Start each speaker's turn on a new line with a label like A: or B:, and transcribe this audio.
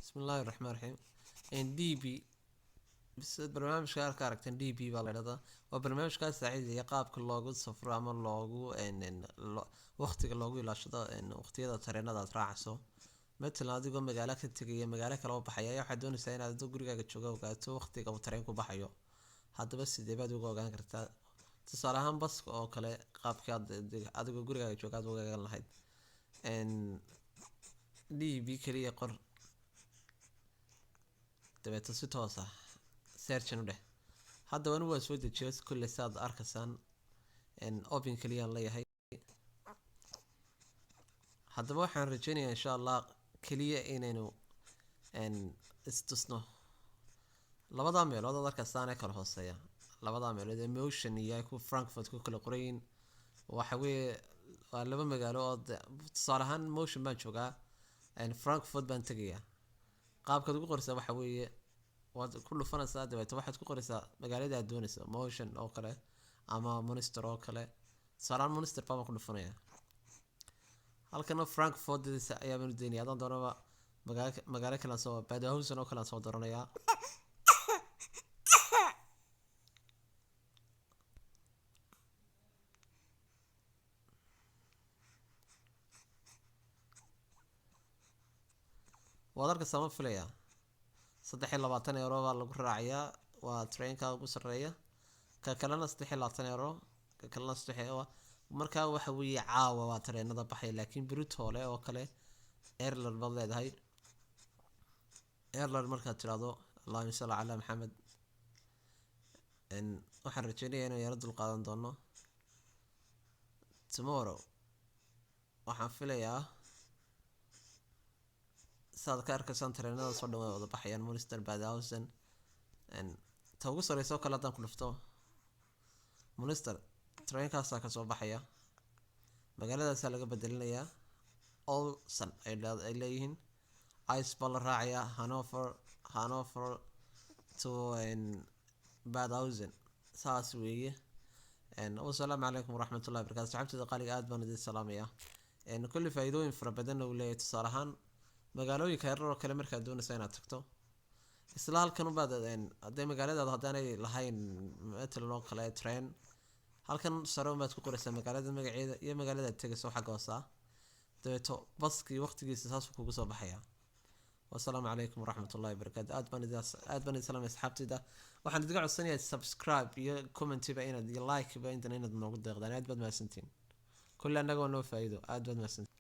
A: بسم الله الرحمن الرحيم. ان دي بي بس برنامج كاركتن دي بي بالله وبرنامج كاس ساعد qaabka loogu safro ama loogu waqtiga loogu ilaashado waqtiyada tareenada aad raacayso مثل adigoo magaalo ka tagaya magaalo kale oo baxaya waxaad doonaysaa inaad gurigaaga joogo ogaato waqtiga uu tareenku baxayo haddaba sidee baad uga ogaan kartaa tusaale ahaan baska oo kale qaabka adigoo gurigaaga jooga aad uga ogaan lahayd db kaliya qor dabeeto si toos ah searchan u dheh hadda waan waa soo dejiyo kulle saad arkaysaan open kaliya leeyahay haddaba waxaan rajeynayaa insha allah kaliya inaynu istusno labada meelood oo arkaysaan ee kala hooseeya labada meelood emotion iyo ku Frankfurt ku kala qorayn waxa weeye waa laba magaalo oo tusaale ahaan motion baan joogaa Frankfurt baan tagayaa qaabka ugu qoraysaa waxa weeye waad ku dhufanaysaa dabeeto waxaad ku qoraysaa magaalada aad doonayso motion oo kale ama monster oo kale saraan monster baan ku dhufanayaa halkan Frankfurt ayaa baan u deenayaa adaan doonaba magaalo kale soo Badhausen oo kale soo dooranayaa wadarka sama filaya 320 euro baa lagu raacayaa waa trainka ugu sareeya ka kalena 320 euro ka kalena 3 euro marka waxa weeye caawa waa tareenada baxay laakiin Britoole oo kale airline bad leedahay airline marka tiraado Allahumma salli ala Muhammad waxaan rajeynayaa inuu yara dul qaadan doono tomorrow waxaan filayaa saad ka arkaysan tareenada soo dhawaada baxayaan Monster Badhausen ta ugu sareyso kala dan ku dhufto Monster trainkaas ka soo baxaya magaaladaas laga bedelinayaa Olsen ay leeyihiin ice ball raacaya Hanover to Badhausen saas weeye wassalaamu calaykum waraxmatullaahi wabarakaatuh saxaabtayda qaaliga aad baan idin salaamayaa kulli faa'iidooyin fara badan oo leeyahay tusaale ahaan magaalooyinka yaryar oo kale markaad doonayso inaad tagto isla halkan u baad haday magaaladaada hadaanay lahayn metal oo kale train halkan sare baad ku qoraysaa magaalada magaceeda iyo magaalada aad tagayso xagga hoosa dabeeto baskii waqtigiisa saas kugu soo baxaya wassalaamu calaykum waraxmatullaahi wabarakaatuh aad baan idin salaamay asxaabtayda waxaan idin codsanayaa subscribe iyo comment ba inaad iyo like ba inaad noogu deeqdaan aad baad mahadsantiin kulli annagoo noo faa'iido aad baad mahadsantiin